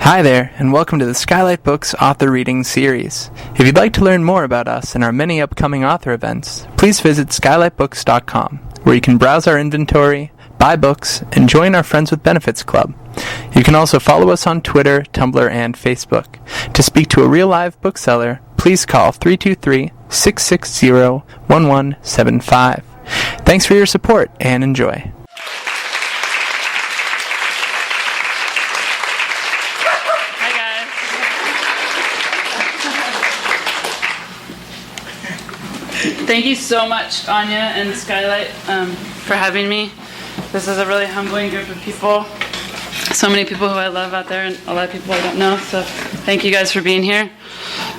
Hi there, and welcome to the Skylight Books Author Reading Series. If you'd like to learn more about us and our many upcoming author events, please visit skylightbooks.com, where you can browse our inventory, buy books, and join our Friends with Benefits Club. You can also follow us on Twitter, Tumblr, and Facebook. To speak to a real-live bookseller, please call 323-660-1175. Thanks for your support, and enjoy. Thank you so much, Anya and Skylight, for having me. This is a really humbling group of people. So many people who I love out there and a lot of people I don't know. So thank you guys for being here.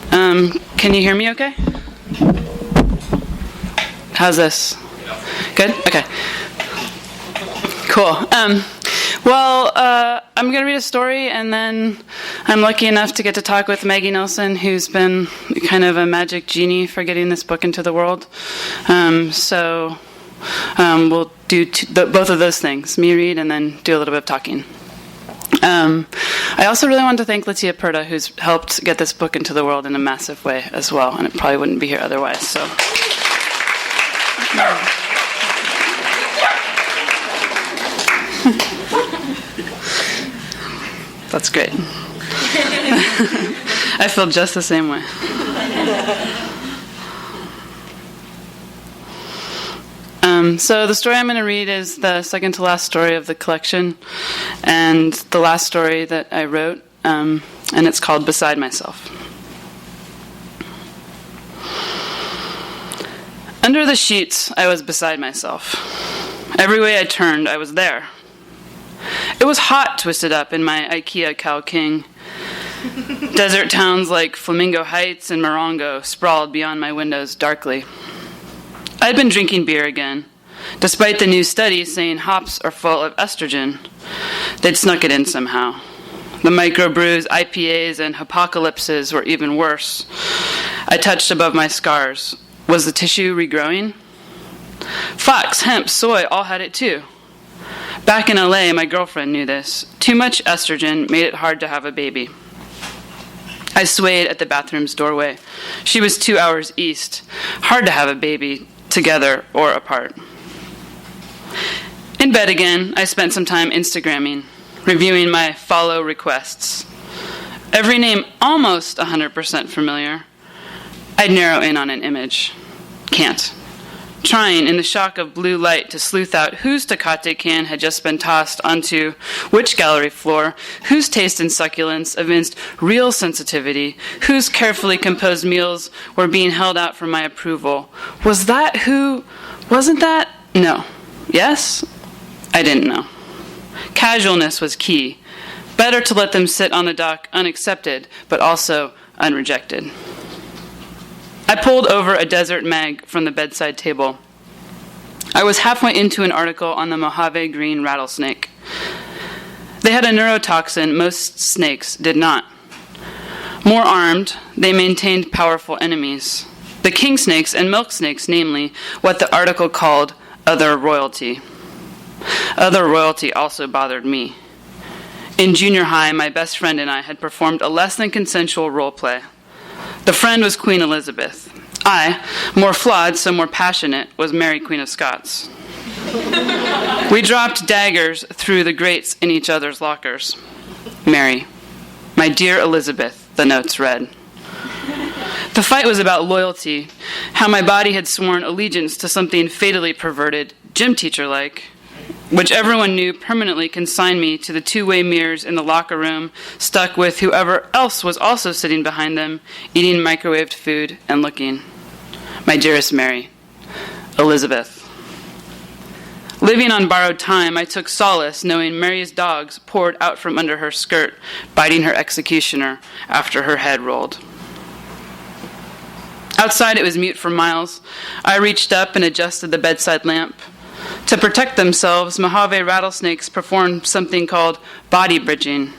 Can you hear me okay? How's this? Good? Okay. Cool. I'm going to read a story, and then I'm lucky enough to get to talk with Maggie Nelson, who's been kind of a magic genie for getting this book into the world. We'll do both of those things, me read and then do a little bit of talking. I also really want to thank Latia Perda, who's helped get this book into the world in a massive way as well, and it probably wouldn't be here otherwise. So. That's great. I feel just the same way. So the story I'm going to read is the second to last story of the collection, and the last story that I wrote, and it's called Beside Myself. Under the sheets, I was beside myself. Every way I turned, I was there. It was hot twisted up in my IKEA Cow King. Desert towns like Flamingo Heights and Morongo sprawled beyond my windows darkly. I'd been drinking beer again, despite the new study saying hops are full of estrogen. They'd snuck it in somehow. The microbrews, IPAs, and apocalypses were even worse. I touched above my scars. Was the tissue regrowing? Fox, hemp, soy all had it too. Back in LA, my girlfriend knew this. Too much estrogen made it hard to have a baby. I swayed at the bathroom's doorway. She was 2 hours east. Hard to have a baby, together or apart. In bed again, I spent some time Instagramming, reviewing my follow requests. Every name almost 100% familiar. I'd narrow in on an image. Can't. Trying, in the shock of blue light, to sleuth out whose Tecate can had just been tossed onto which gallery floor, whose taste in succulence evinced real sensitivity, whose carefully composed meals were being held out for my approval. Was that who? Wasn't that? No. Yes? I didn't know. Casualness was key. Better to let them sit on the dock unaccepted, but also unrejected. I pulled over a desert mag from the bedside table. I was halfway into an article on the Mojave green rattlesnake. They had a neurotoxin most snakes did not. More armed, they maintained powerful enemies. The king snakes and milk snakes, namely, what the article called other royalty. Other royalty also bothered me. In junior high, my best friend and I had performed a less than consensual role play. The friend was Queen Elizabeth. I, more flawed, so more passionate, was Mary, Queen of Scots. We dropped daggers through the grates in each other's lockers. Mary, my dear Elizabeth, the notes read. The fight was about loyalty, how my body had sworn allegiance to something fatally perverted, gym teacher-like, which everyone knew permanently consigned me to the two-way mirrors in the locker room, stuck with whoever else was also sitting behind them, eating microwaved food and looking. My dearest Mary, Elizabeth. Living on borrowed time, I took solace knowing Mary's dogs poured out from under her skirt, biting her executioner after her head rolled. Outside it was mute for miles. I reached up and adjusted the bedside lamp. To protect themselves, Mojave rattlesnakes performed something called body bridging.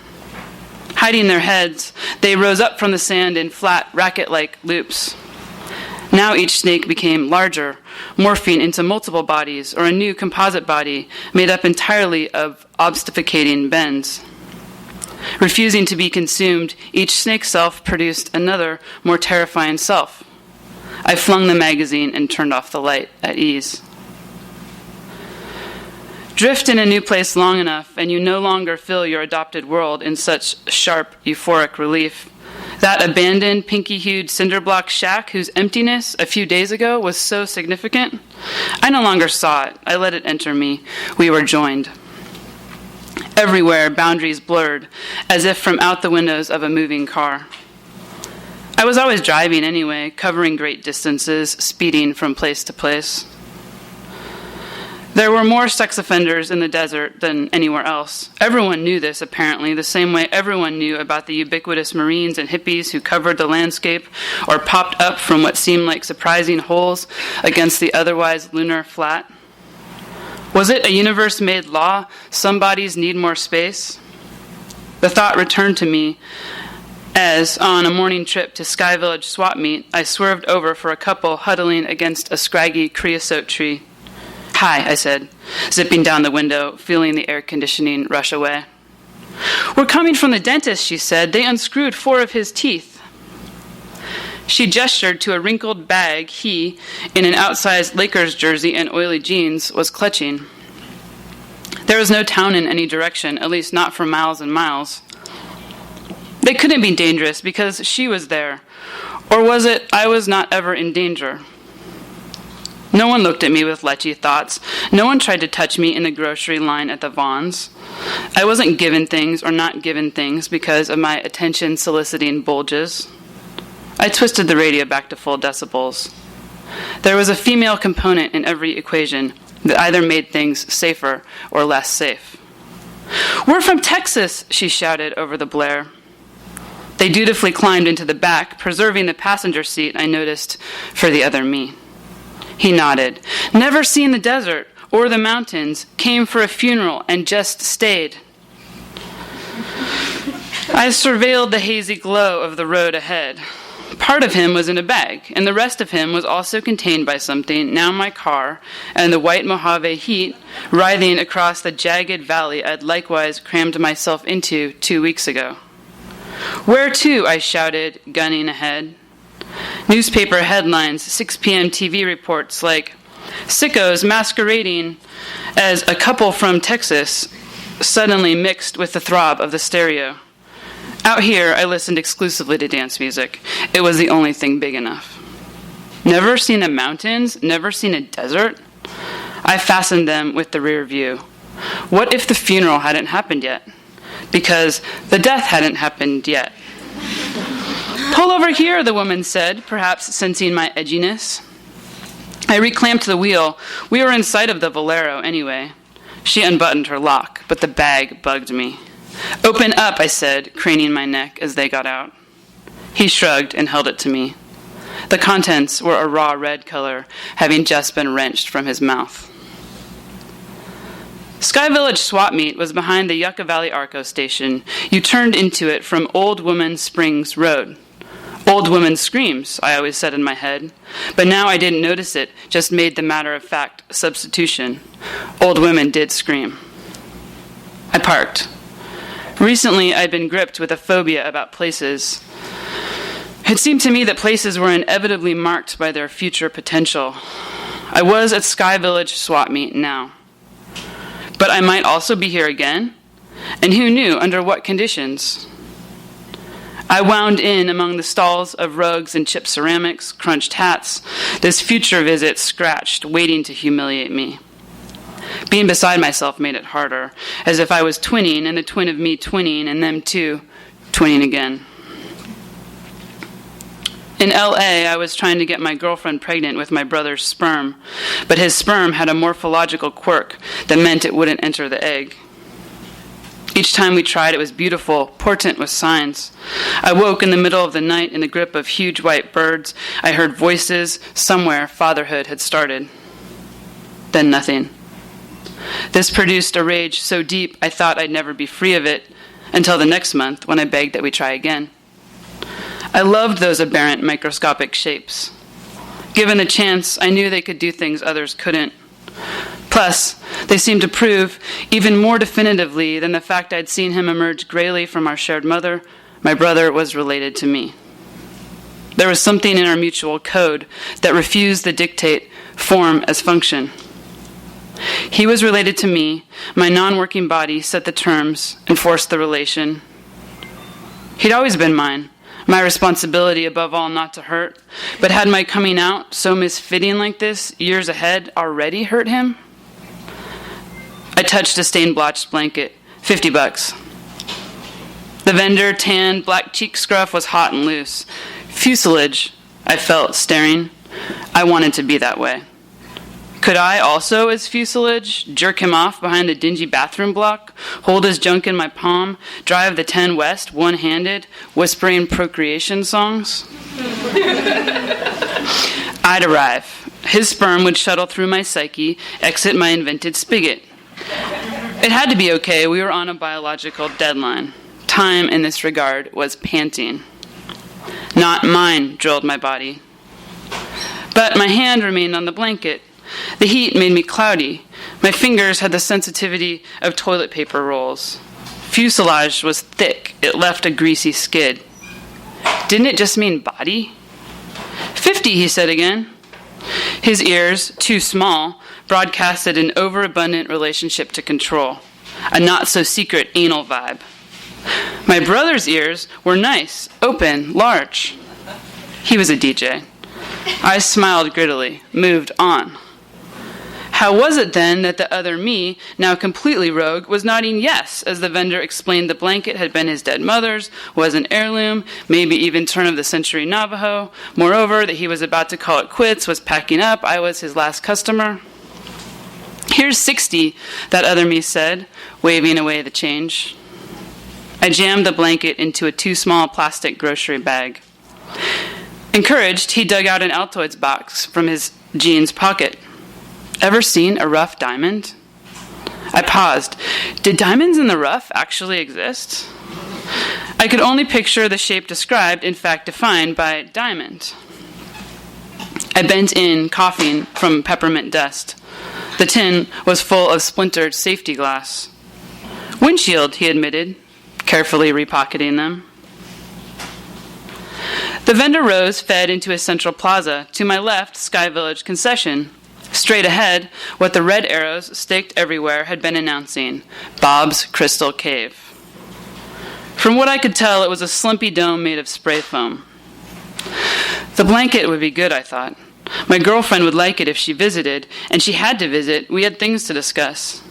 Hiding their heads, they rose up from the sand in flat, racket-like loops. Now each snake became larger, morphing into multiple bodies or a new composite body made up entirely of obfuscating bends. Refusing to be consumed, each snake self produced another, more terrifying self. I flung the magazine and turned off the light at ease. Drift in a new place long enough, and you no longer fill your adopted world in such sharp, euphoric relief. That abandoned, pinky-hued cinder-block shack whose emptiness a few days ago was so significant, I no longer saw it. I let it enter me. We were joined. Everywhere, boundaries blurred, as if from out the windows of a moving car. I was always driving anyway, covering great distances, speeding from place to place. There were more sex offenders in the desert than anywhere else. Everyone knew this, apparently, the same way everyone knew about the ubiquitous Marines and hippies who covered the landscape or popped up from what seemed like surprising holes against the otherwise lunar flat. Was it a universe-made law? Some bodies need more space? The thought returned to me as, on a morning trip to Sky Village swap meet, I swerved over for a couple huddling against a scraggy creosote tree. "Hi," I said, zipping down the window, feeling the air conditioning rush away. "We're coming from the dentist," she said. "They unscrewed 4 of his teeth." She gestured to a wrinkled bag he, in an outsized Lakers jersey and oily jeans, was clutching. There was no town in any direction, at least not for miles and miles. They couldn't be dangerous because she was there. Or was it I was not ever in danger? No one looked at me with lechy thoughts. No one tried to touch me in the grocery line at the Vons. I wasn't given things or not given things because of my attention-soliciting bulges. I twisted the radio back to full decibels. There was a female component in every equation that either made things safer or less safe. "We're from Texas," she shouted over the blare. They dutifully climbed into the back, preserving the passenger seat, I noticed, for the other me. He nodded. "Never seen the desert or the mountains, came for a funeral and just stayed." I surveilled the hazy glow of the road ahead. Part of him was in a bag, and the rest of him was also contained by something, now my car, and the white Mojave heat writhing across the jagged valley I'd likewise crammed myself into 2 weeks ago. "Where to?" I shouted, gunning ahead. Newspaper headlines, 6 p.m. TV reports like, "Sickos masquerading as a couple from Texas," suddenly mixed with the throb of the stereo. Out here, I listened exclusively to dance music. It was the only thing big enough. Never seen the mountains, never seen a desert. I fastened them with the rear view. What if the funeral hadn't happened yet? Because the death hadn't happened yet. "Pull over here," the woman said, perhaps sensing my edginess. I reclamped the wheel. We were in sight of the Valero anyway. She unbuttoned her lock, but the bag bugged me. "Open up," I said, craning my neck as they got out. He shrugged and held it to me. The contents were a raw red color, having just been wrenched from his mouth. Sky Village swap meet was behind the Yucca Valley Arco station. You turned into it from Old Woman Springs Road. "Old woman screams," I always said in my head. But now I didn't notice it, just made the matter-of-fact substitution. Old women did scream. I parked. Recently, I'd been gripped with a phobia about places. It seemed to me that places were inevitably marked by their future potential. I was at Sky Village swap meet now. But I might also be here again? And who knew under what conditions? I wound in among the stalls of rugs and chipped ceramics, crunched hats, this future visit scratched, waiting to humiliate me. Being beside myself made it harder, as if I was twinning, and the twin of me twinning, and them too, twinning again. In L.A., I was trying to get my girlfriend pregnant with my brother's sperm, but his sperm had a morphological quirk that meant it wouldn't enter the egg. Each time we tried, it was beautiful, portent with signs. I woke in the middle of the night in the grip of huge white birds. I heard voices. Somewhere, fatherhood had started. Then nothing. This produced a rage so deep I thought I'd never be free of it, until the next month when I begged that we try again. I loved those aberrant microscopic shapes. Given the chance, I knew they could do things others couldn't. Plus, they seemed to prove, even more definitively than the fact I'd seen him emerge grayly from our shared mother, my brother was related to me. There was something in our mutual code that refused the dictate form as function. He was related to me, my non-working body set the terms, enforced the relation. He'd always been mine, my responsibility above all not to hurt, but had my coming out, so misfitting like this, years ahead, already hurt him? I touched a stained-blotched blanket, $50. The vendor, tan, black cheek scruff was hot and loose. Fuselage, I felt, staring. I wanted to be that way. Could I also, as fuselage, jerk him off behind the dingy bathroom block, hold his junk in my palm, drive the 10 West one-handed, whispering procreation songs? I'd arrive. His sperm would shuttle through my psyche, exit my invented spigot. It had to be okay. We were on a biological deadline. Time in this regard was panting. Not mine, drilled my body. But my hand remained on the blanket. The heat made me cloudy. My fingers had the sensitivity of toilet paper rolls. Fuselage was thick. It left a greasy skid. Didn't it just mean body? 50, he said again. His ears, too small, broadcasted an overabundant relationship to control, a not-so-secret anal vibe. My brother's ears were nice, open, large. He was a DJ. I smiled grittily, moved on. How was it then that the other me, now completely rogue, was nodding yes as the vendor explained the blanket had been his dead mother's, was an heirloom, maybe even turn-of-the-century Navajo. Moreover, that he was about to call it quits, was packing up, I was his last customer. Here's 60, that other me said, waving away the change. I jammed the blanket into a too-small plastic grocery bag. Encouraged, he dug out an Altoids box from his jeans pocket. Ever seen a rough diamond? I paused. Did diamonds in the rough actually exist? I could only picture the shape described, in fact defined, by diamond. I bent in, coughing from peppermint dust. The tin was full of splintered safety glass. Windshield, he admitted, carefully repocketing them. The vendor rose, fed into his central plaza. To my left, Sky Village concession. Straight ahead, what the red arrows staked everywhere had been announcing, Bob's Crystal Cave. From what I could tell, it was a slumpy dome made of spray foam. The blanket would be good, I thought. My girlfriend would like it if she visited, and she had to visit. We had things to discuss.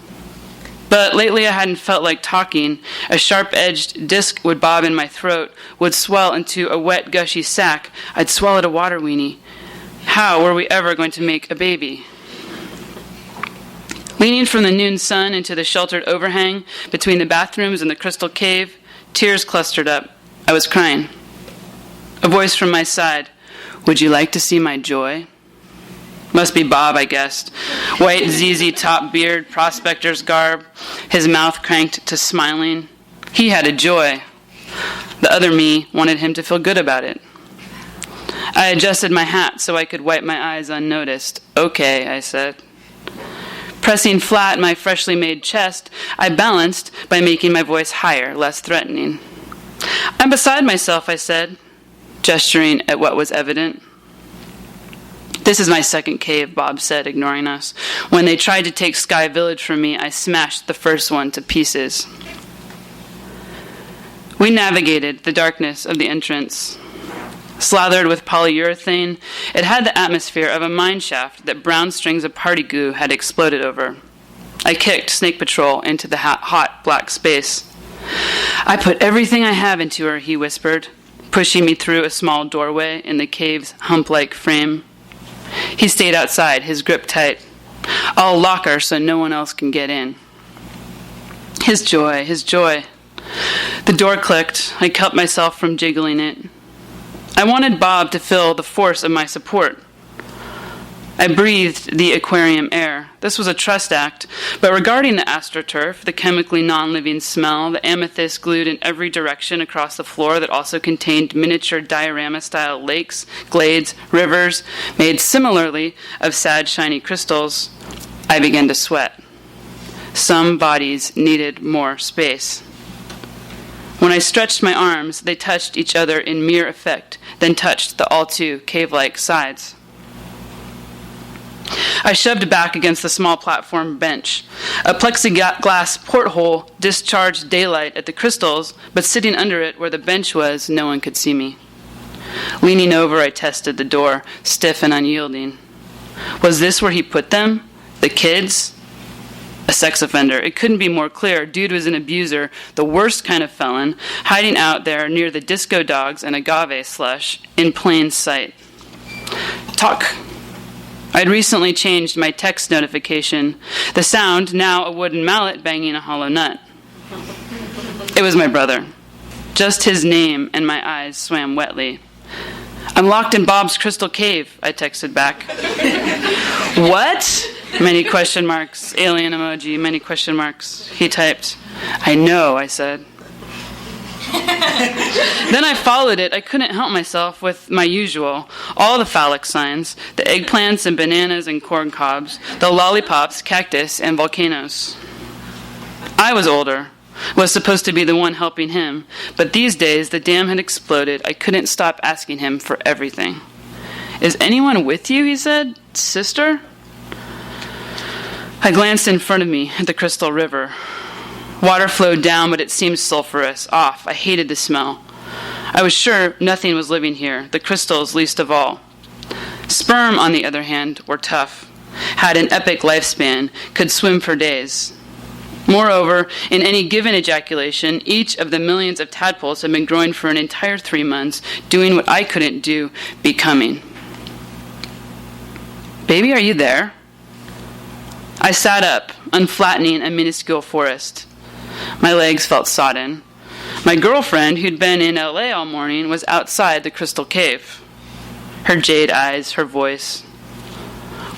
But lately I hadn't felt like talking. A sharp-edged disc would bob in my throat, would swell into a wet, gushy sack. I'd swallowed a water weenie. How were we ever going to make a baby? Leaning from the noon sun into the sheltered overhang between the bathrooms and the crystal cave, tears clustered up. I was crying. A voice from my side. Would you like to see my joy? Must be Bob, I guessed. White ZZ top beard, prospector's garb, his mouth cranked to smiling. He had a joy. The other me wanted him to feel good about it. I adjusted my hat so I could wipe my eyes unnoticed. Okay, I said. Pressing flat my freshly made chest, I balanced by making my voice higher, less threatening. I'm beside myself, I said, gesturing at what was evident. This is my second cave, Bob said, ignoring us. When they tried to take Sky Village from me, I smashed the first one to pieces. We navigated the darkness of the entrance. Slathered with polyurethane, it had the atmosphere of a mine shaft that brown strings of party goo had exploded over. I kicked Snake Patrol into the hot black space. I put everything I have into her, he whispered, pushing me through a small doorway in the cave's hump-like frame. He stayed outside, his grip tight. I'll lock her so no one else can get in. His joy, his joy. The door clicked. I kept myself from jiggling it. I wanted Bob to feel the force of my support. I breathed the aquarium air. This was a trust act, but regarding the astroturf, the chemically non-living smell, the amethyst glued in every direction across the floor that also contained miniature diorama-style lakes, glades, rivers, made similarly of sad, shiny crystals, I began to sweat. Some bodies needed more space. When I stretched my arms, they touched each other in mere effect, then touched the all-too cave-like sides. I shoved back against the small platform bench. A plexiglass porthole discharged daylight at the crystals, but sitting under it where the bench was, no one could see me. Leaning over, I tested the door, stiff and unyielding. Was this where he put them? The kids? A sex offender. It couldn't be more clear. Dude was an abuser, the worst kind of felon, hiding out there near the disco dogs and agave slush, in plain sight. Talk. I'd recently changed my text notification. The sound, now a wooden mallet banging a hollow nut. It was my brother. Just his name, and my eyes swam wetly. I'm locked in Bob's crystal cave, I texted back. What? Many question marks. Alien emoji, many question marks. He typed. I know, I said. Then I followed it. I couldn't help myself with my usual. All the phallic signs. The eggplants and bananas and corn cobs. The lollipops, cactus, and volcanoes. I was older. Was supposed to be the one helping him. But these days, the dam had exploded. I couldn't stop asking him for everything. Is anyone with you, he said. Sister? I glanced in front of me at the crystal river. Water flowed down, but it seemed sulfurous, off. I hated the smell. I was sure nothing was living here, the crystals least of all. Sperm, on the other hand, were tough, had an epic lifespan, could swim for days. Moreover, in any given ejaculation, each of the millions of tadpoles had been growing for an entire 3 months, doing what I couldn't do, becoming. Baby, are you there? I sat up, unflattening a minuscule forest. My legs felt sodden. My girlfriend, who'd been in L.A. all morning, was outside the crystal cave. Her jade eyes, her voice.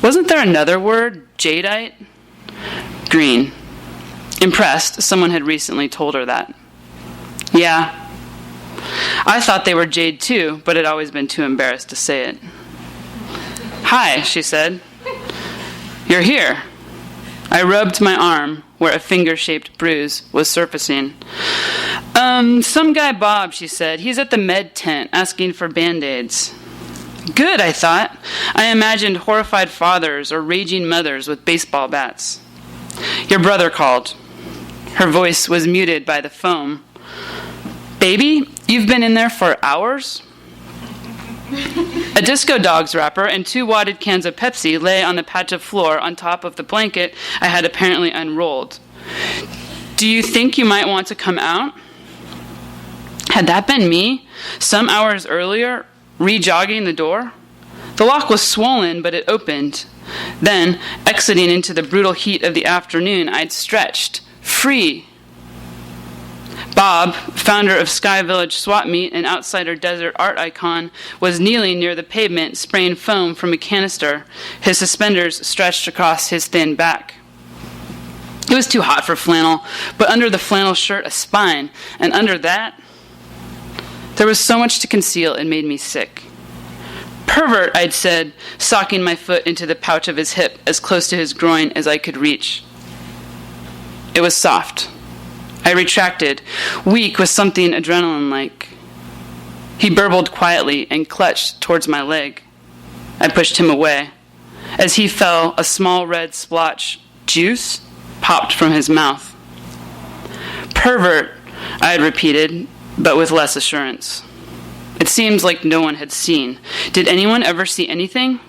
Wasn't there another word? Jadeite? Green. Impressed, someone had recently told her that. Yeah. I thought they were jade too, but had always been too embarrassed to say it. Hi, she said. You're here. I rubbed my arm where a finger-shaped bruise was surfacing. Some guy Bob, she said. He's at the med tent asking for Band-Aids. Good, I thought. I imagined horrified fathers or raging mothers with baseball bats. Your brother called. Her voice was muted by the foam. Baby, you've been in there for hours? A Disco Dogs wrapper and 2 wadded cans of Pepsi lay on the patch of floor on top of the blanket I had apparently unrolled. Do you think you might want to come out? Had that been me, some hours earlier, re-jogging the door? The lock was swollen, but it opened. Then, exiting into the brutal heat of the afternoon, I'd stretched, free. Bob, founder of Sky Village Swap Meet and outsider desert art icon, was kneeling near the pavement, spraying foam from a canister, his suspenders stretched across his thin back. It was too hot for flannel, but under the flannel shirt, a spine, and under that, there was so much to conceal it made me sick. Pervert, I'd said, socking my foot into the pouch of his hip as close to his groin as I could reach. It was soft. I retracted, weak with something adrenaline-like. He burbled quietly and clutched towards my leg. I pushed him away. As he fell, a small red splotch, juice, popped from his mouth. Pervert, I had repeated, but with less assurance. It seems like no one had seen. Did anyone ever see anything?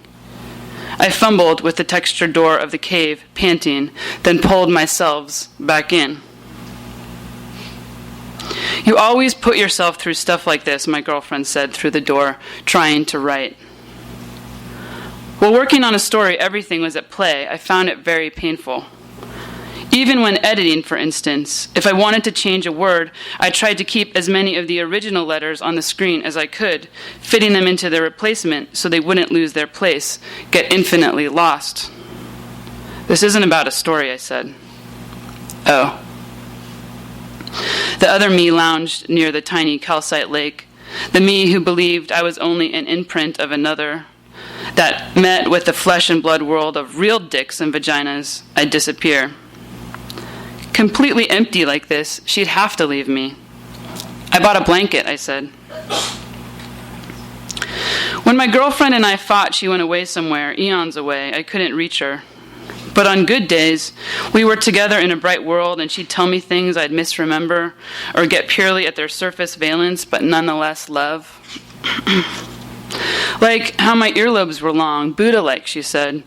I fumbled with the textured door of the cave, panting, then pulled myself back in. You always put yourself through stuff like this, my girlfriend said through the door, trying to write. While working on a story, everything was at play. I found it very painful. Even when editing, for instance, if I wanted to change a word, I tried to keep as many of the original letters on the screen as I could, fitting them into their replacement so they wouldn't lose their place, get infinitely lost. This isn't about a story, I said. Oh. The other me lounged near the tiny calcite lake, the me who believed I was only an imprint of another. that met with the flesh and blood world of real dicks and vaginas, I'd disappear. Completely empty like this, she'd have to leave me. I bought a blanket, I said. When my girlfriend and I fought, she went away somewhere, eons away. I couldn't reach her. But on good days, we were together in a bright world, and she'd tell me things I'd misremember or get purely at their surface valence, but nonetheless love. Like how my earlobes were long, Buddha-like, she said.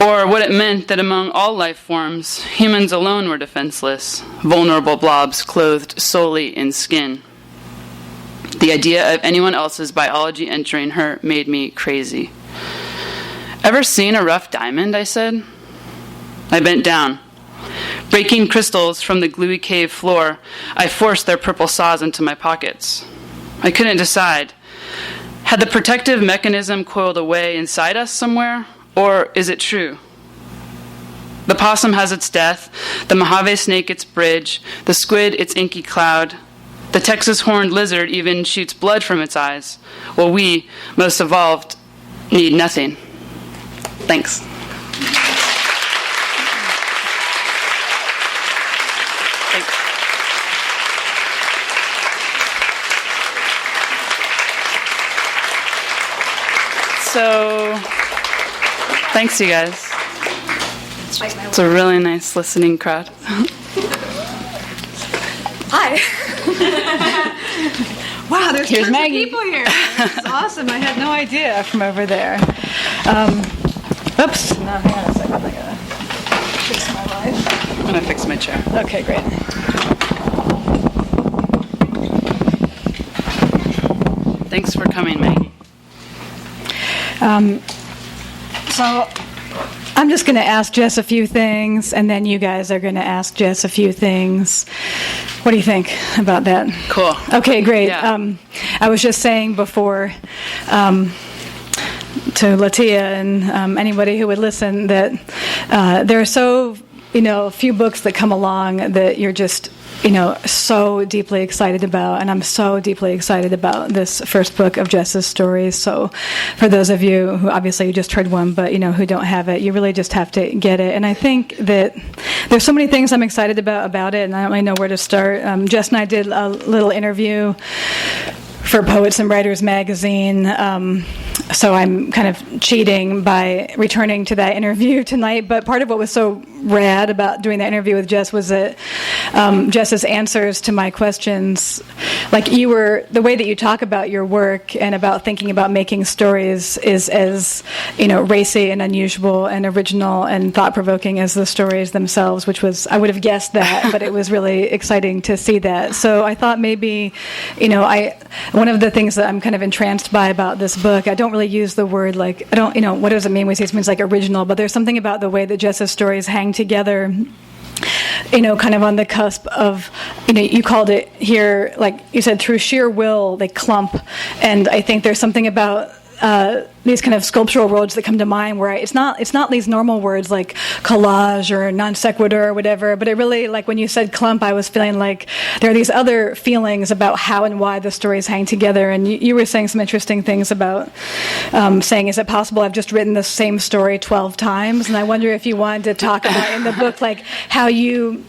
Or what it meant that among all life forms, humans alone were defenseless, vulnerable blobs clothed solely in skin. The idea of anyone else's biology entering her made me crazy. Ever seen a rough diamond, I said. I bent down. Breaking crystals from the gluey cave floor, I forced their purple saws into my pockets. I couldn't decide. Had the protective mechanism coiled away inside us somewhere, or is it true? The possum has its death, the Mojave snake its bridge, the squid its inky cloud. The Texas horned lizard even shoots blood from its eyes, while we, most evolved, need nothing. Thanks. So, thanks, you guys. It's a really nice listening crowd. Hi. Wow, there's Here's tons Maggie. of people here. It's awesome. I had no idea from over there. Oops. No, hang on a second. I gotta fix my life. I'm going to fix my chair. Okay, great. Thanks for coming, Maggie. So I'm just going to ask Jess a few things, and then you guys are going to ask Jess a few things. What do you think about that? Cool. Okay, great. Yeah. I was just saying before to Latia and anybody who would listen that there are so few books that come along that you're just so deeply excited about, and I'm so deeply excited about this first book of Jess's stories. So for those of you who obviously you just heard one, but who don't have it, you really just have to get it. And I think that there's so many things I'm excited about it, and I don't really know where to start. Jess and I did a little interview for Poets and Writers magazine, so I'm kind of cheating by returning to that interview tonight. But part of what was so rad about doing that interview with Jess was that Jess's answers to my questions, like the way that you talk about your work and about thinking about making stories is as racy and unusual and original and thought-provoking as the stories themselves, which was, I would have guessed that, but it was really exciting to see that. So I thought maybe, one of the things that I'm kind of entranced by about this book, I don't really use the word what does it mean when we say it means like original, but there's something about the way that Jess's stories hang together, kind of on the cusp of, you called it here, like you said, through sheer will, they clump. And I think there's something about these kind of sculptural words that come to mind where it's not these normal words like collage or non sequitur or whatever, but it really, like when you said clump, I was feeling like there are these other feelings about how and why the stories hang together. And you were saying some interesting things about saying, is it possible I've just written the same story 12 times? And I wonder if you wanted to talk about in the book, like how you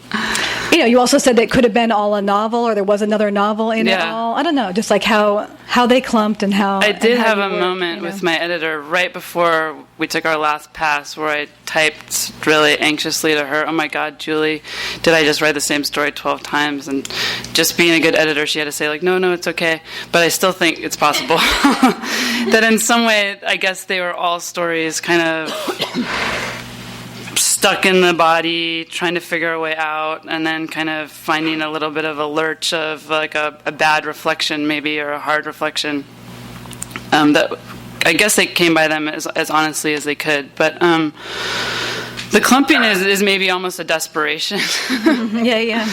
also said that it could have been all a novel or there was another novel in it all. I don't know, just like how they clumped and how I did have a worked, moment with my editor right before we took our last pass where I typed really anxiously to her, "Oh my God, Julie, did I just write the same story 12 times?" And just being a good editor, she had to say, like, no, it's okay. But I still think it's possible. That in some way, I guess they were all stories kind of stuck in the body, trying to figure a way out, and then kind of finding a little bit of a lurch of like a bad reflection maybe, or a hard reflection. That I guess they came by them as honestly as they could. But the clumping is maybe almost a desperation. Yeah.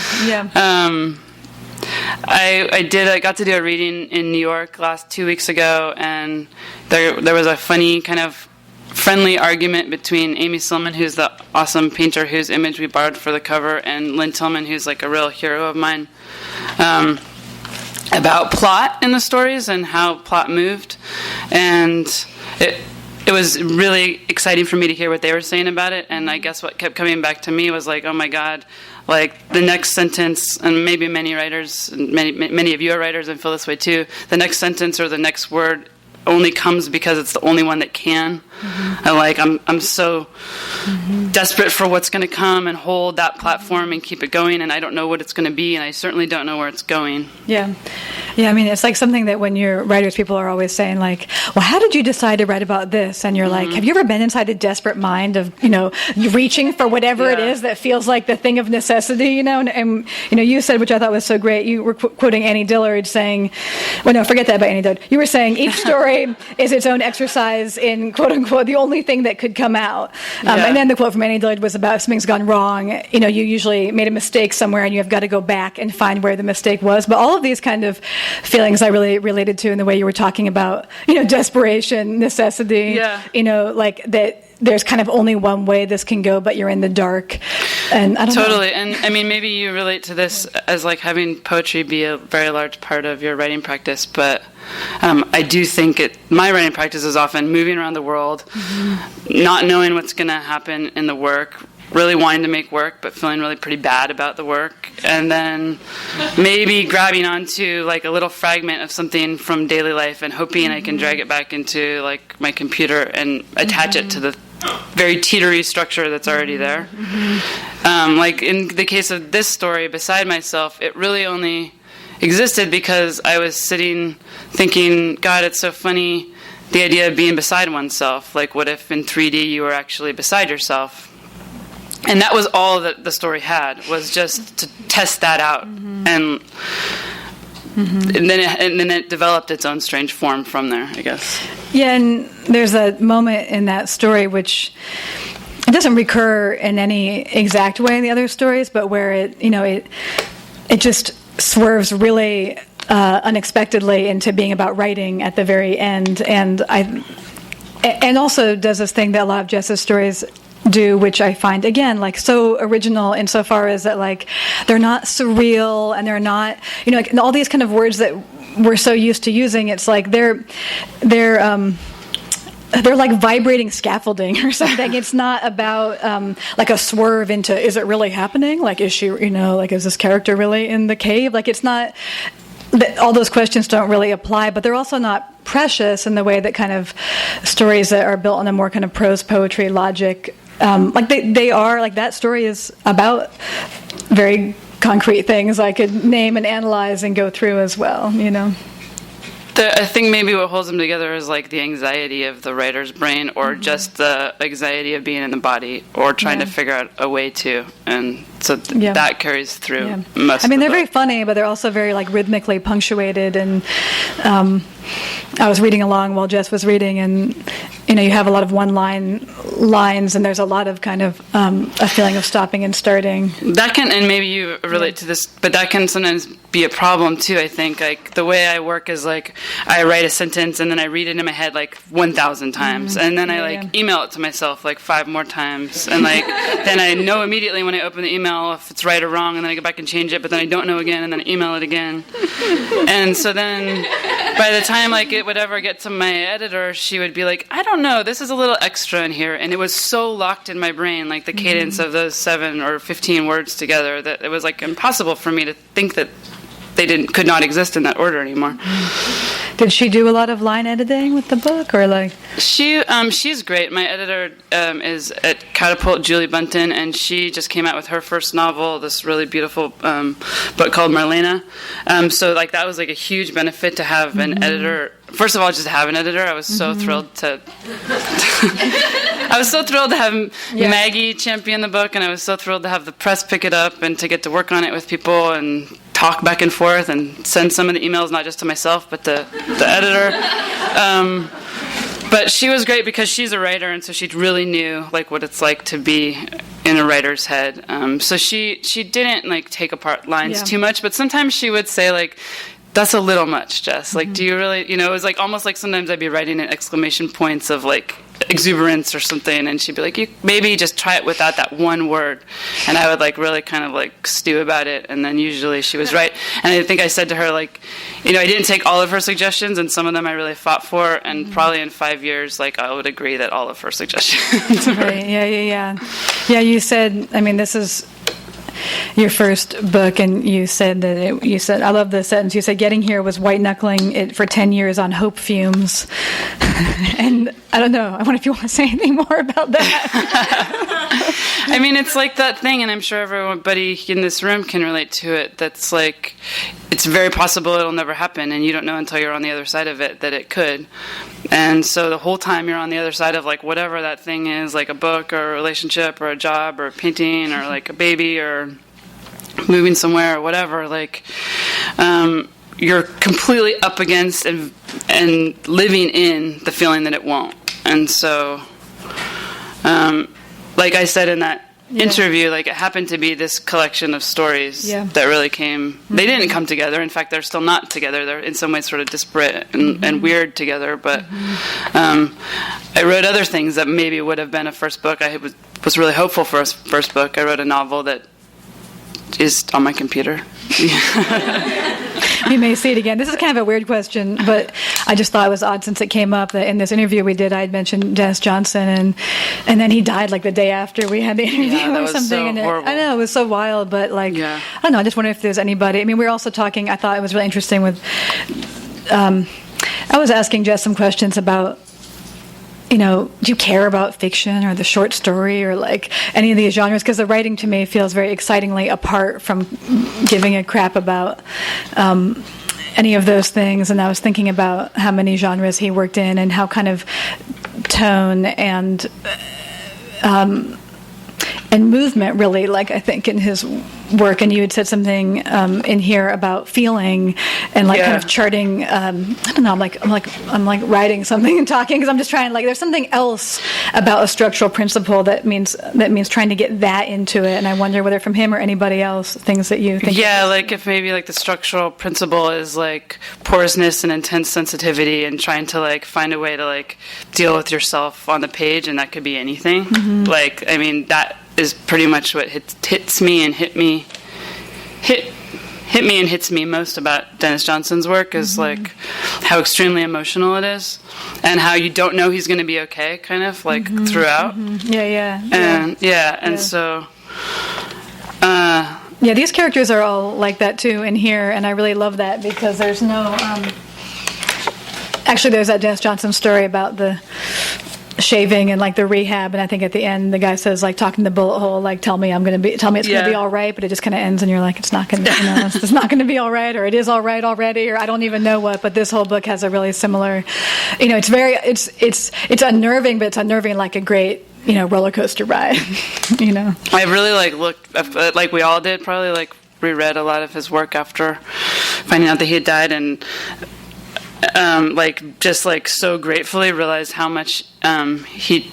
I got to do a reading in New York 2 weeks ago, and there was a funny kind of friendly argument between Amy Silman, who's the awesome painter whose image we borrowed for the cover, and Lynn Tillman, who's like a real hero of mine, about plot in the stories and how plot moved. And it was really exciting for me to hear what they were saying about it. And I guess what kept coming back to me was like, oh my God, like the next sentence, and maybe many writers, many of you are writers and feel this way too, the next sentence or the next word only comes because it's the only one that can. And like I'm so desperate for what's going to come and hold that platform and keep it going, and I don't know what it's going to be, and I certainly don't know where it's going. Yeah. I mean, it's like something that when you're writers, people are always saying like, well, how did you decide to write about this? And you're like, have you ever been inside a desperate mind of, reaching for whatever it is that feels like the thing of necessity, and you said, which I thought was so great, you were quoting Annie Dillard saying, well, no, forget that about Annie Dillard. You were saying each story is its own exercise in, quote unquote, the only thing that could come out. And then the quote from Annie Dillard was about if something's gone wrong, you usually made a mistake somewhere and you have got to go back and find where the mistake was. But all of these kind of feelings I really related to in the way you were talking about, desperation, necessity, like that there's kind of only one way this can go, but you're in the dark. And I don't know. Totally. And I mean, maybe you relate to this as like having poetry be a very large part of your writing practice, but I do think my writing practice is often moving around the world, not knowing what's going to happen in the work, really wanting to make work, but feeling really pretty bad about the work, and then maybe grabbing onto like a little fragment of something from daily life and hoping I can drag it back into like my computer and attach it to the very teetery structure that's already there. Like in the case of this story, Beside Myself, it really only existed because I was sitting thinking, God, it's so funny, the idea of being beside oneself. Like, what if in 3D you were actually beside yourself? And that was all that the story had, was just to test that out. And then it developed its own strange form from there, I guess. Yeah, and there's a moment in that story which it doesn't recur in any exact way in the other stories, but where it just swerves really unexpectedly into being about writing at the very end, and also does this thing that a lot of Jess's stories do, which I find again like so original insofar as that like they're not surreal and they're not like all these kind of words that we're so used to using. It's like they're like vibrating scaffolding or something. It's not about like a swerve into is it really happening? Like is she like is this character really in the cave? Like it's not. All those questions don't really apply, but they're also not precious in the way that kind of stories that are built on a more kind of prose poetry logic, like they are. Like that story is about very concrete things I could name and analyze and go through as well, I think maybe what holds them together is like the anxiety of the writer's brain, or just the anxiety of being in the body, or trying to figure out a way to, and so that carries through most. I mean, they're very funny, but they're also very like rhythmically punctuated. And I was reading along while Jess was reading, and you have a lot of one-line lines, and there's a lot of kind of a feeling of stopping and starting. That can, and maybe you relate to this, but that can sometimes be a problem too. I think like the way I work is like I write a sentence and then I read it in my head like 1,000 times, and then I email it to myself like 5 more times, and like then I know immediately when I open the email if it's right or wrong, and then I go back and change it, but then I don't know again, and then I email it again, and so then by the time like it would ever get to my editor, she would be like, I don't know, this is a little extra in here, and it was so locked in my brain, like the cadence of those 7 or 15 words together, that it was like impossible for me to think that they could not exist in that order anymore. Did she do a lot of line editing with the book, or like? She's great. My editor is at Catapult, Julie Bunton, and she just came out with her first novel, this really beautiful book called Marlena. So like that was like a huge benefit to have an editor. First of all, just to have an editor. I was so thrilled to. I was so thrilled to have Maggie champion the book, and I was so thrilled to have the press pick it up and to get to work on it with people and talk back and forth and send some of the emails, not just to myself, but the editor. But she was great because she's a writer, and so she really knew like what it's like to be in a writer's head. So she didn't like take apart lines too much, but sometimes she would say like, that's a little much, Jess. Like, do you really, it was like almost like sometimes I'd be writing in exclamation points of like exuberance or something, and she'd be like, you maybe just try it without that one word. And I would like really kind of like stew about it, and then usually she was right. And I think I said to her, like, I didn't take all of her suggestions, and some of them I really fought for, and probably in 5 years, like, I would agree that all of her suggestions were... Right. Yeah, you said, this is your first book, and you said that I love the sentence. You said getting here was white knuckling it for 10 years on hope fumes. And I don't know. I wonder if you want to say anything more about that. It's like that thing, and I'm sure everybody in this room can relate to it. That's like, it's very possible it'll never happen, and you don't know until you're on the other side of it that it could. And so the whole time you're on the other side of like whatever that thing is, like a book or a relationship or a job or a painting or like a baby or moving somewhere or whatever, like you're completely up against and living in the feeling that it won't. And so like I said in that interview, like it happened to be this collection of stories that really came. They didn't come together. In fact, they're still not together. They're in some ways sort of disparate and weird together. But I wrote other things that maybe would have been a first book. I was really hopeful for a first book. I wrote a novel that is on my computer. You may see it again. This is kind of a weird question, but I just thought it was odd since it came up that in this interview we did, I had mentioned Dennis Johnson, and then he died like the day after we had the interview that or was something. So horrible. I know, it was so wild, but like, I don't know, I just wonder if there's anybody. We were also talking, I thought it was really interesting with, I was asking Jess some questions about, do you care about fiction or the short story or like any of these genres? Because the writing to me feels very excitingly apart from giving a crap about any of those things. And I was thinking about how many genres he worked in and how kind of tone and movement really, like I think in his work, and you had said something in here about feeling and like kind of charting. I don't know. I'm like writing something and talking because I'm just trying. Like, there's something else about a structural principle that means trying to get that into it. And I wonder whether from him or anybody else, things that you think. Yeah, like if maybe like the structural principle is like porousness and intense sensitivity, and trying to like find a way to like deal with yourself on the page, and that could be anything. Like, that is pretty much what hits me and hit me and hits me most about Dennis Johnson's work is like how extremely emotional it is, and how you don't know he's going to be okay, kind of like throughout. So these characters are all like that too in here, and I really love that because there's no actually there's that Dennis Johnson story about the shaving and like the rehab, and I think at the end the guy says like talking to the bullet hole, like tell me it's going to be all right, but it just kind of ends and you're like, it's not going to it's not going to be all right, or it is all right already, or I don't even know what. But this whole book has a really similar, it's very it's unnerving, but it's unnerving like a great roller coaster ride. I really looked like we all did, probably like reread a lot of his work after finding out that he had died, and just so gratefully realized how much he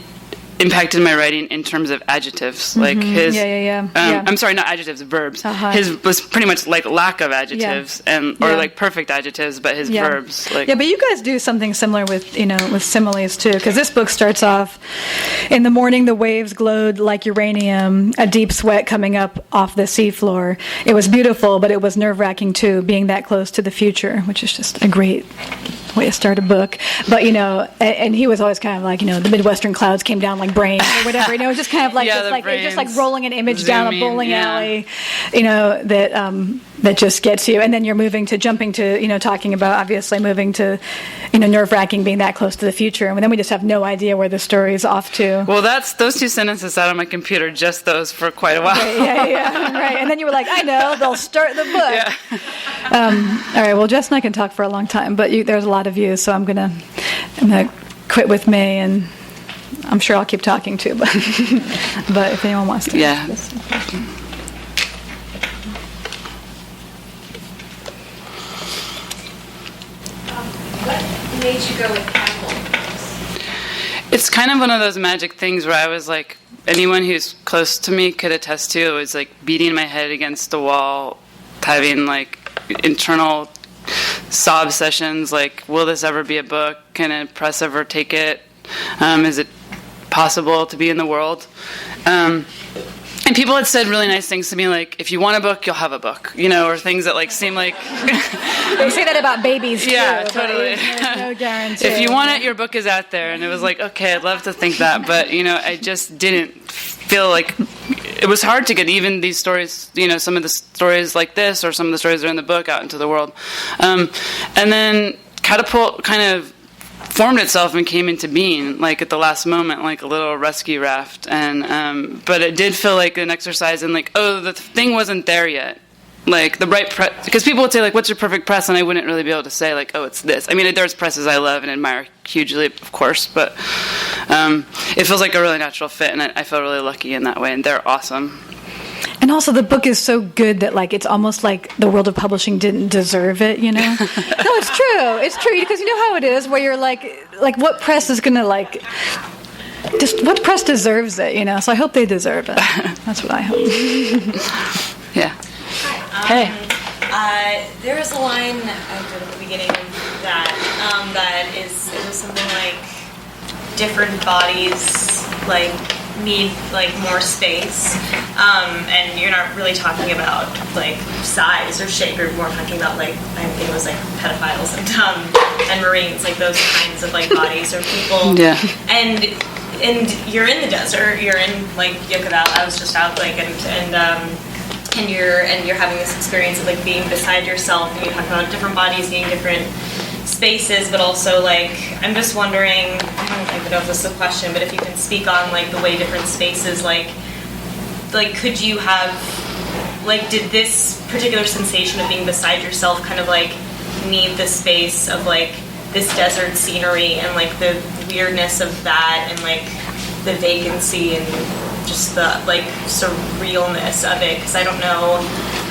impacted my writing in terms of adjectives. Like his, I'm sorry, not adjectives, verbs. His was pretty much like lack of adjectives or like perfect adjectives, but his verbs. Like, but you guys do something similar with with similes too, because this book starts off, in the morning the waves glowed like uranium, a deep sweat coming up off the seafloor. It was beautiful, but it was nerve-wracking too, being that close to the future, which is just a great way to start a book. But and he was always kind of like the Midwestern clouds came down like brains or whatever. It was just kind of like just like rolling an image down a bowling alley, that just gets you. And then you're jumping to talking about obviously moving to nerve-wracking, being that close to the future, and then we just have no idea where the story's off to. Well, that's those two sentences out on my computer, just those for quite a while. Right. And then you were like, I know, they'll start the book. All right, well, Jess and I can talk for a long time, but there's a lot of you, so I'm gonna quit with me, and I'm sure I'll keep talking too, but if anyone wants to. Yeah. What made you go with Catapult? It's kind of one of those magic things where I was like, anyone who's close to me could attest to. It was like beating my head against the wall, having like internal sob sessions, like, will this ever be a book? Can a press ever take it? Is it possible to be in the world. And people had said really nice things to me, like, if you want a book, you'll have a book, or things that, like, seem like... They say that about babies, too. Yeah, totally. There's no guarantee. If you want it, your book is out there. And it was like, okay, I'd love to think that, but, I just didn't feel like... It was hard to get even these stories, some of the stories like this, or some of the stories that are in the book, out into the world. And then Catapult kind of formed itself and came into being, like, at the last moment, like a little rescue raft. And but it did feel like an exercise in, like, the thing wasn't there yet. Like, the right press, because people would say, like, what's your perfect press? And I wouldn't really be able to say, like, it's this. I mean, there's presses I love and admire hugely, of course, but it feels like a really natural fit, and I feel really lucky in that way, and they're awesome. And also, the book is so good that, like, it's almost like the world of publishing didn't deserve it, No, it's true. It's true, because you know how it is, where you're like what press is going to, like, just what press deserves it, So I hope they deserve it. That's what I hope. Yeah. Hi. Hey. There was a line I did at the beginning that it was something like different bodies, like, need, like, more space, and you're not really talking about, like, size or shape. You're more talking about, like, I think it was like pedophiles and Marines, like those kinds of, like, bodies or people. Yeah. And you're in the desert. You're in, like, Yucca. I was just out, like, and you're having this experience of, like, being beside yourself, and you talk about different bodies needing different spaces, but also, like, I'm just wondering, I don't know if this is a question, but if you can speak on, like, the way different spaces, like could you have, like, did this particular sensation of being beside yourself kind of, like, need the space of, like, this desert scenery and, like, the weirdness of that and, like, the vacancy and just the, like, surrealness of it? Because I don't know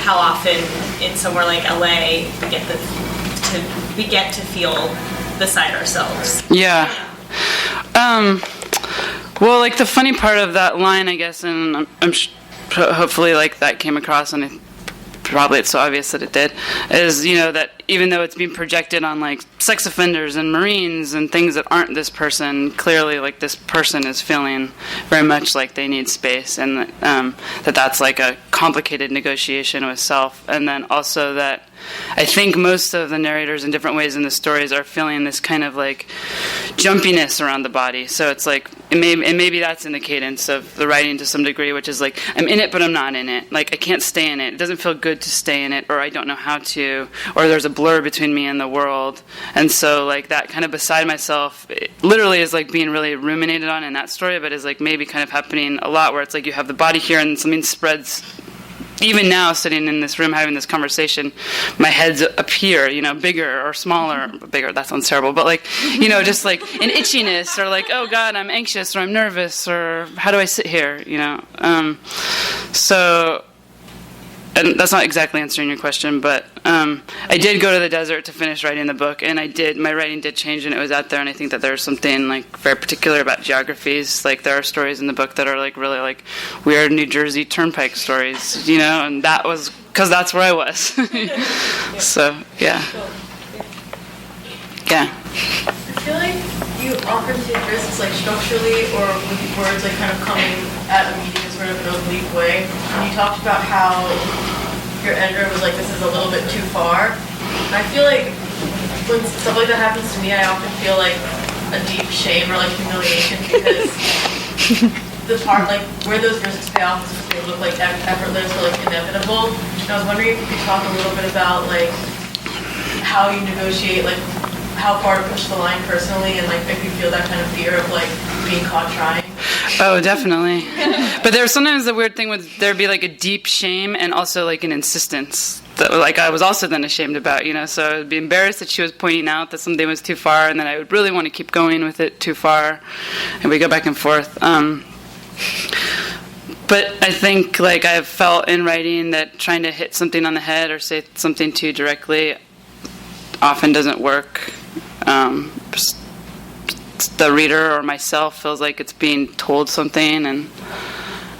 how often in somewhere like LA we get to feel beside ourselves. Yeah. Well, like, the funny part of that line, I guess, and I'm hopefully, like, that came across, and probably it's so obvious that it did, is, that even though it's being projected on, like, sex offenders and Marines and things that aren't this person, clearly, like, this person is feeling very much like they need space, and that's, like, a complicated negotiation with self. And then also that I think most of the narrators in different ways in the stories are feeling this kind of, like, jumpiness around the body. So it's like, and maybe that's in the cadence of the writing to some degree, which is like, I'm in it, but I'm not in it. Like, I can't stay in it. It doesn't feel good to stay in it, or I don't know how to, or there's a blur between me and the world. And so, like, that kind of beside myself, it literally is, like, being really ruminated on in that story, but is, like, maybe kind of happening a lot, where it's like you have the body here and something spreads. Even now, sitting in this room having this conversation, my heads appear, bigger or smaller. Bigger, that sounds terrible, but, like, just, like, an itchiness, or, like, oh God, I'm anxious, or I'm nervous, or how do I sit here, So, and that's not exactly answering your question, but I did go to the desert to finish writing the book, and my writing did change, and it was out there, and I think that there's something, like, very particular about geographies. Like, there are stories in the book that are, like, really, like, weird New Jersey Turnpike stories, and that was, because that's where I was. So, yeah. Yeah. I feel like you often take risks, like, structurally, or with words, like, kind of coming at a meeting in sort of an oblique way. And you talked about how your editor was like, this is a little bit too far. And I feel like when stuff like that happens to me, I often feel like a deep shame or, like, humiliation, because the part, like, where those risks pay off is supposed to look, like, effortless or, like, inevitable. And I was wondering if you could talk a little bit about, like, how you negotiate, like, how far to push the line personally, and, like, if you feel that kind of fear of, like, being caught trying. Oh, definitely. But there's sometimes the weird thing would there'd be, like, a deep shame and also, like, an insistence that, like, I was also then ashamed about, so I would be embarrassed that she was pointing out that something was too far, and then I would really want to keep going with it too far, and we go back and forth. But I think, like, I've felt in writing that trying to hit something on the head or say something too directly often doesn't work. The reader or myself feels like it's being told something, and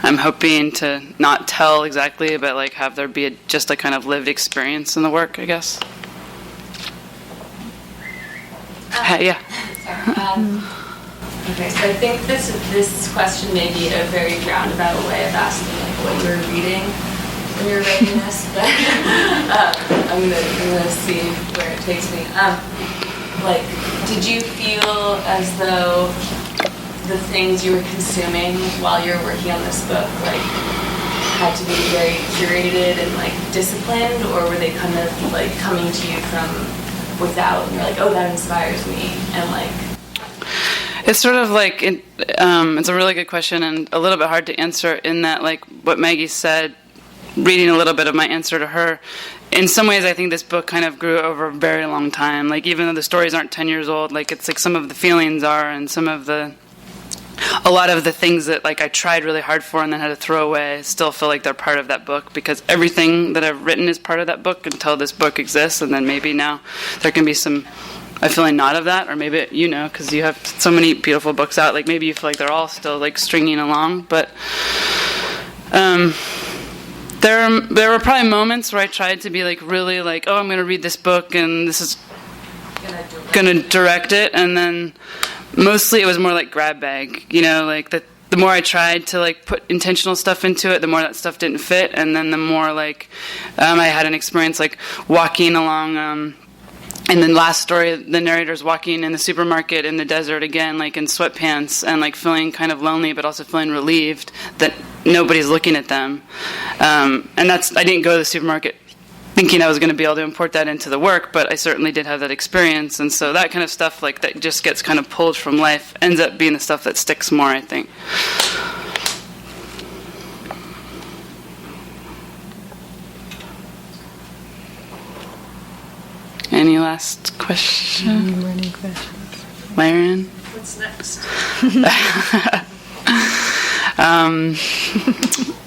I'm hoping to not tell exactly, but, like, have there be just a kind of lived experience in the work, I guess. Yeah. Okay, so I think this question may be a very roundabout way of asking like what you were reading when you were writing this, but I'm gonna see where it takes me. Like, did you feel as though the things you were consuming while you were working on this book like had to be very curated and like disciplined, or were they kind of like coming to you from without, and you're like, oh, that inspires me, and like? It's sort of like, it's a really good question and a little bit hard to answer in that, like, what Maggie said, reading a little bit of my answer to her, in some ways I think this book kind of grew over a very long time. Like, even though the stories aren't 10 years old, like, it's like some of the feelings are, and a lot of the things that, like, I tried really hard for and then had to throw away still feel like they're part of that book, because everything that I've written is part of that book until this book exists, and then maybe now there can be some I feel like not of that, or maybe because you have so many beautiful books out, like maybe you feel like they're all still like stringing along. But there were probably moments where I tried to be like really like, oh, I'm going to read this book and this is going to direct it, and then mostly it was more like grab bag, like the more I tried to like put intentional stuff into it, the more that stuff didn't fit, and then the more like I had an experience like walking along. And then last story, the narrator's walking in the supermarket in the desert again, like in sweatpants, and like feeling kind of lonely, but also feeling relieved that nobody's looking at them. And I didn't go to the supermarket thinking I was going to be able to import that into the work, but I certainly did have that experience. And so that kind of stuff, like that just gets kind of pulled from life, ends up being the stuff that sticks more, I think. Any last question? Any questions? Myron? What's next?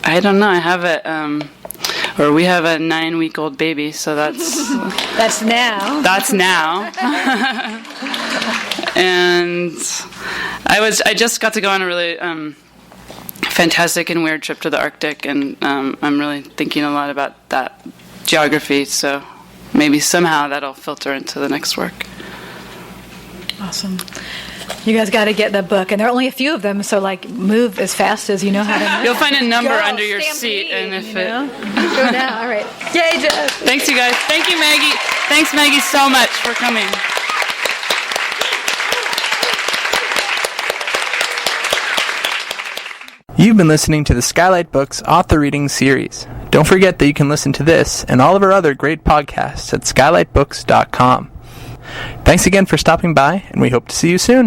I don't know. I have we have a 9-week-old baby, so that's That's now. That's now. And I just got to go on a really fantastic and weird trip to the Arctic, and I'm really thinking a lot about that geography, so maybe somehow that'll filter into the next work. Awesome. You guys got to get the book, and there are only a few of them, so like move as fast as you know how to move. You'll find a number Go, under your stampede, seat, and if Go now. All right. Yay, Jess. Thanks, you guys. Thank you, Maggie. Thanks, Maggie, so much for coming. You've been listening to the Skylight Books author reading series. Don't forget that you can listen to this and all of our other great podcasts at skylightbooks.com. Thanks again for stopping by, and we hope to see you soon.